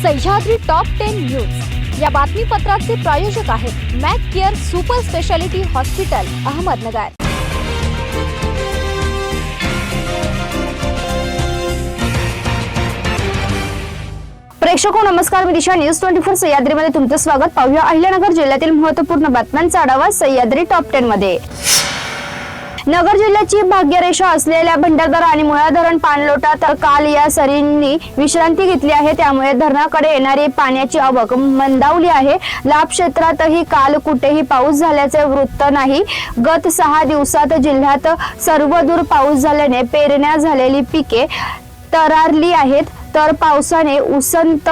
Sahyadri top 10 news या बातमीपत्राचे प्रायोजक आहेत Mac care super speciality hospital Ahmednagar. प्रेक्षको नमस्कार, मी दिशा न्यूज 24 सह्याद्रीमध्ये तुमचे स्वागत। पाहूया अहिल्यानगर जिल्ह्यातील महत्त्वपूर्ण बातम्यांचा आढावा सह्याद्री टॉप 10 मध्ये। नगर जिल्ह्याची भाग्यरेषा असलेल्या भंडारदरा आणि मुळा धरण पाणलोटा तर काल या सरींनी विश्रांती घेतली आहे, त्यामुळे धरणाकडे येणारी पाण्याची आवक मंदावली आहे। लाभ क्षेत्रातही काल कुठेही पाऊस झाल्याचे वृत्त नाही। गत 6 दिवसात जिल्ह्यात सर्वदूर पाऊस झाल्याने पेरण्या झालेली पिके तरारली आहेत, तर पावसाने उसंत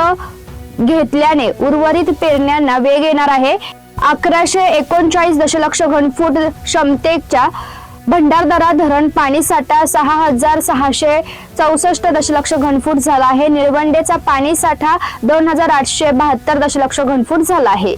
घेतल्याने उर्वरित पेरण्यांना वेग येणार आहे। 1139 दशलक्ष घनफूट क्षमतेच्या भंडारदरा धरण पाणीसाठा 6664 दशलक्ष घनफूट झाला आहे। निळवंडेचा पाणीसाठा 2872 दशलक्ष घनफूट झाला आहे।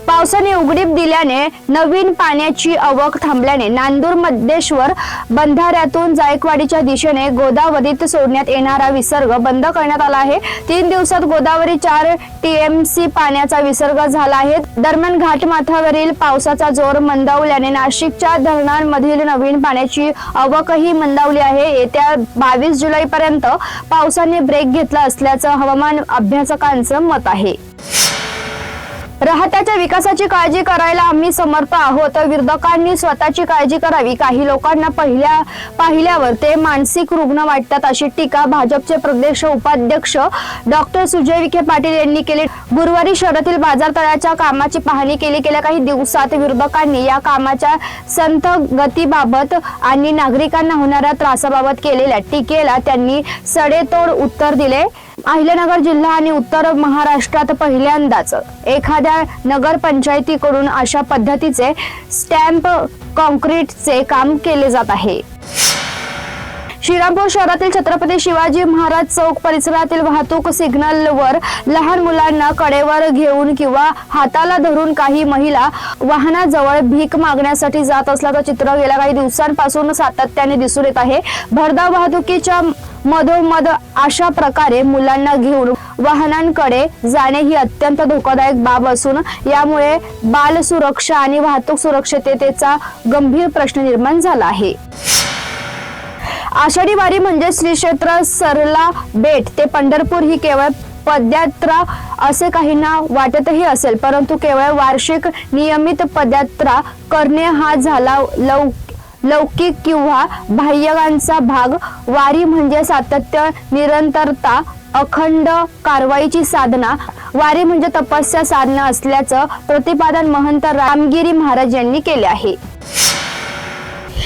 पावसाने उघडीप दिल्याने नवीन पाण्याची आवक थांबल्याने नांदूर मध्येश्वर बंधाऱ्यातून जायकवाडीच्या दिशेने गोदावरीत सोडण्यात येणारा विसर्ग बंद करण्यात आला आहे। 3 दिवसात गोदावरी 4 TMC पाण्याचा विसर्ग झाला आहे। दरम्यान घाटमाथ्यावरील पावसाचा जोर मंदावल्याने नाशिकच्या धरणांमधील नवीन पाण्याची आवकही मंदावली आहे। येत्या 22 जुलैपर्यंत पावसाने ब्रेक घेतला असल्याचं हवामान अभ्यासकांचं मत आहे। राहत्याच्या विकासाची काळजी करायला आम्ही समर्थ आहोत, विरोधकांनी स्वतःची काळजी करावी। काही लोकांना पाहिल्यावर ते मानसिक रुग्ण वाटतात, अशी टीका भाजपचे प्रदेश उपाध्यक्ष डॉक्टर सुजय विखे पाटील यांनी केली। गुरुवारी शहरातील बाजारतळाच्या कामाची पाहणी केली। गेल्या काही दिवसात विरोधकांनी या कामाच्या संथ गतीबाबत आणि नागरिकांना होणाऱ्या त्रासाबाबत केलेल्या टीकेला त्यांनी सडेतोड उत्तर दिले। अहिल्यानगर जिल्हा आणि उत्तर महाराष्ट्रात पहिल्यांदाच एखाद्या नगर पंचायतीकडून अशा पद्धतीचे स्टॅम्प कॉन्क्रीटचे काम केले जात आहे। श्रीरामपूर शहरातील छत्रपती शिवाजी महाराज चौक परिसरातील वाहतूक सिग्नलवर लहान मुलांना कडेवर घेऊन किंवा हाताला धरून काही महिला वाहनाजवळ भीक मागण्यासाठी जात असल्याचं चित्र गेल्या काही दिवसांपासून सातत्याने दिसून येत आहे। भरधाव वाहतुकीच्या मधोमध अशा प्रकारे मुलांना घेऊन वाहनांकडे जाणे ही अत्यंत धोकादायक बाब असून यामुळे बाल सुरक्षा आणि वाहतूक सुरक्षिततेचा गंभीर प्रश्न निर्माण झाला आहे। आषाढी वारी म्हणजे श्री क्षेत्र सरला बेट ते पंढरपूर ही केवळ पदयात्रा असे काहींना वाटतही असेल, परंतु केवळ वार्षिक नियमित पदयात्रा करणे हा झाला लौकिक किंवा बाह्यगांचा भाग। वारी म्हणजे सातत्य, निरंतरता, अखंड कारवाईची साधना। वारी म्हणजे तपस्या साधना असल्याचं प्रतिपादन महंत रामगिरी महाराज यांनी केले आहे।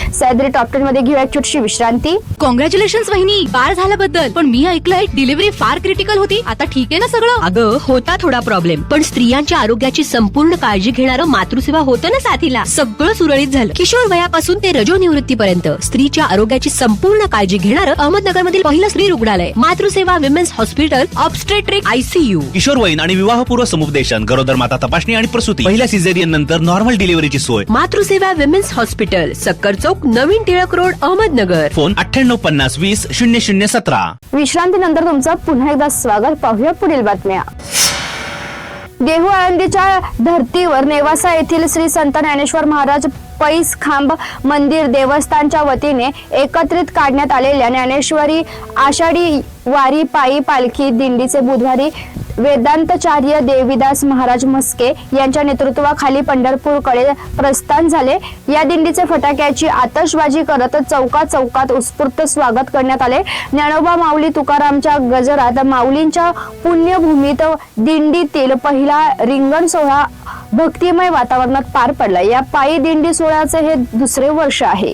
सह्याद्री टॉप 10 मध्ये घेऊया छोटीशी विश्रांती। कॉंग्रॅच्युलेशन्स वहिनी, बाळ झाल्याबद्दल। पण मी ऐकलंय डिलिव्हरी फार क्रिटिकल होती, आता ठीक आहे ना सगळं? अगं होता थोडा प्रॉब्लेम, पण स्त्रियांच्या आरोग्याची संपूर्ण काळजी घेणारं मातृसेवा होतं ना साथीला। सगळं सुरळीत झालं। किशोर वयापासून ते रजोनिवृत्तीपर्यंत स्त्रीच्या आरोग्याची संपूर्ण काळजी घेणारं अहमदनगर मधील पहिलं स्त्री रुग्णालय Matruseva women's hospital obstetric ICU। किशोरवयीन आणि विवाहपूर्व समुपदेशन, गरोदर माता तपासणी आणि प्रसूती, पहिल्या सिझेरियन नंतर नॉर्मल डिलिव्हरीची सोय। मातृसेवा विमेन्स हॉस्पिटल, सक्कर चौक, नवीन टिळक रोड, अहमदनगर। फोन 9850200017। विश्रांतीनंतर तुमचं पुन्हा एकदा स्वागत। पाहूया पुढील बातम्या। देहू आळंदीच्या धर्तीवर नेवासा येथील श्री संत ज्ञानेश्वर महाराज पैस खांब मंदिर देवस्थानच्या वतीने एकत्रित काढण्यात आलेल्या ज्ञानेश्वरी आषाढी वारी पायी पालखी दिंडीचे बुधवारी वेदांताचार्य देवीदास महाराज मस्के यांच्या नेतृत्वाखाली पंढरपूरकडे प्रस्थान झाले। या दिंडीचे फटाक्याची आतषबाजी करत चौकात उत्स्फूर्त स्वागत करण्यात आले। ज्ञानोबा माऊली तुकारामच्या गजरात माऊलींच्या पुण्यभूमीत दिंडीतील पहिला रिंगण सोहळा भक्तिमय वातावरणात पार पडला। या पायी दिंडी सोहळ्याचे हे दुसरे वर्ष आहे।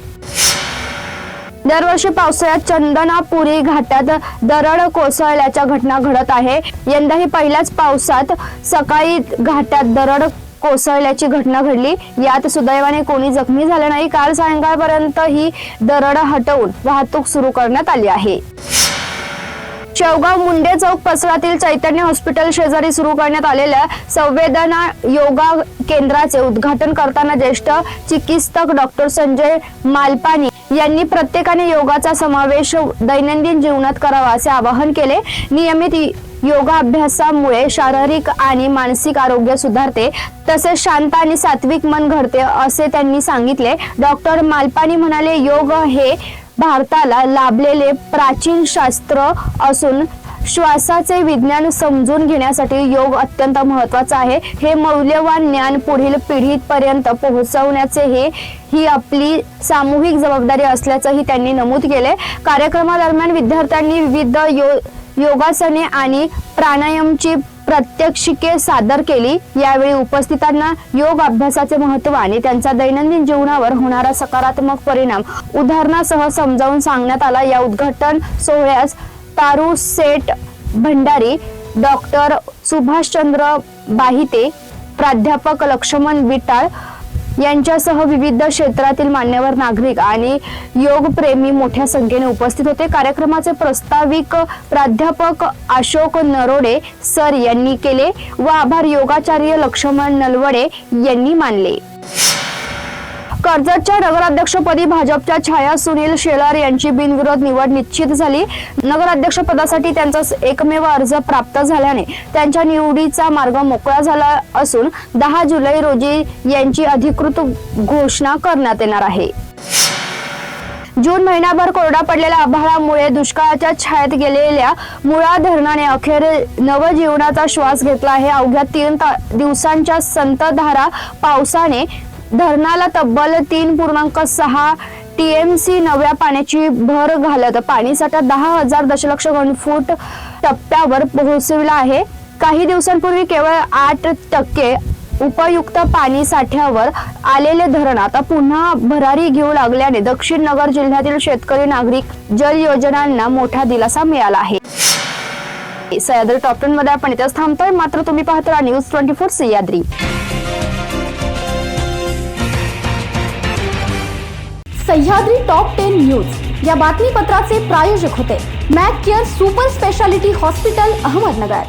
दरवर्षी पावसाळ्यात चंदनापुरी घाटात दरड कोसळल्याच्या घटना घडत आहे। यंदाही पहिल्याच पावसात सकाळी घाटात दरड कोसळल्याची घटना घडली। यात सुदैवाने कोणी जखमी झाले नाही। काल सायंकाळपर्यंत ही दरड हटवून वाहतूक सुरू करण्यात आली आहे। शेवगाव मुंडे चौक परिसरातील चैतन्य हॉस्पिटल शेजारी सुरू करण्यात आलेल्या संवेदना योगा केंद्राचे उद्घाटन करताना ज्येष्ठ चिकित्सक डॉक्टर संजय मालपानी यांनी प्रत्येकाने योगाचा समावेश दैनंदिन जीवनात करावा असे आवाहन केले. नियमित योगाभ्यासामुळे शारीरिक आणि मानसिक आरोग्य सुधारते, तसेच शांत आणि सात्विक मन घडते असे त्यांनी सांगितले. डॉक्टर मालपानी म्हणाले, योग हे भारताला लाभलेले प्राचीन शास्त्र असून श्वासाचे विज्ञान समजून घेण्यासाठी योग अत्यंत महत्त्वाचा आहे. हे मौल्यवान ज्ञान पुढील पिढीपर्यंत पोहोचवण्याचे ही आपली सामूहिक जबाबदारी असल्याचंही त्यांनी नमूद केले. कार्यक्रमादरम्यान विद्यार्थ्यांनी विविध योगासने आणि प्राणायामची प्रात्यक्षिके सादर केली. यावेळी उपस्थितांना योग अभ्यासाचे महत्त्व आणि त्यांचा दैनंदिन जीवनावर होणारा सकारात्मक परिणाम उदाहरणासह समजावून सांगण्यात आला. या उद्घाटन सोहळ्यास तारू सेठ भंडारी, डॉक्टर सुभाषचंद्र बाहिते, प्राध्यापक लक्ष्मण विटाळ यांच्यासह विविध क्षेत्रातील मान्यवर नागरिक आणि योगप्रेमी मोठ्या संख्येने उपस्थित होते. कार्यक्रमाचे प्रास्ताविक प्राध्यापक अशोक नरोडे सर यांनी केले व आभार योगाचार्य लक्ष्मण नलवडे यांनी मानले. कर्जतच्या नगराध्यक्षपदी भाजपच्या छाया सुनील शेलार यांची बिनविरोध निवड निश्चित झाली. नगराध्यक्षपदासाठी त्यांचा एकमेव अर्ज प्राप्त झाल्याने त्यांच्या निवडीचा मार्ग मोकळा झाला असून 10 जुलै रोजी यांची अधिकृत घोषणा करण्यात येणार आहे. जून महिनाभर कोरडा पडलेल्या आभाळामुळे दुष्काळाच्या छायेत गेलेल्या मुळा धरणाने अखेर नवजीवनाचा श्वास घेतला आहे. अवघ्या 3 दिवसांच्या संततधार पावसाने धरणाला तब्बल 3.6 TMC नव्या पाण्याची भर घालत पाणीसाठा 10,000 दशलक्ष घनफूट टप्प्यावर पोहोचविला आहे. काही दिवसांपूर्वी केवळ 8% उपयुक्त पाणी साठ्यावर आलेले धरण आता पुन्हा भरारी घेऊ लागल्याने दक्षिण नगर जिल्ह्यातील शेतकरी नागरिक जल योजनांना मोठा दिलासा मिळाला आहे. सह्याद्री टॉप 10 मध्ये आपण इथेच थांबतोय, मात्र तुम्ही पाहत राहा news 24 Sahyadri. Sahyadri top 10 news या बातमीपत्राचे प्रायोजक होते Mac care super speciality hospital, Ahmednagar.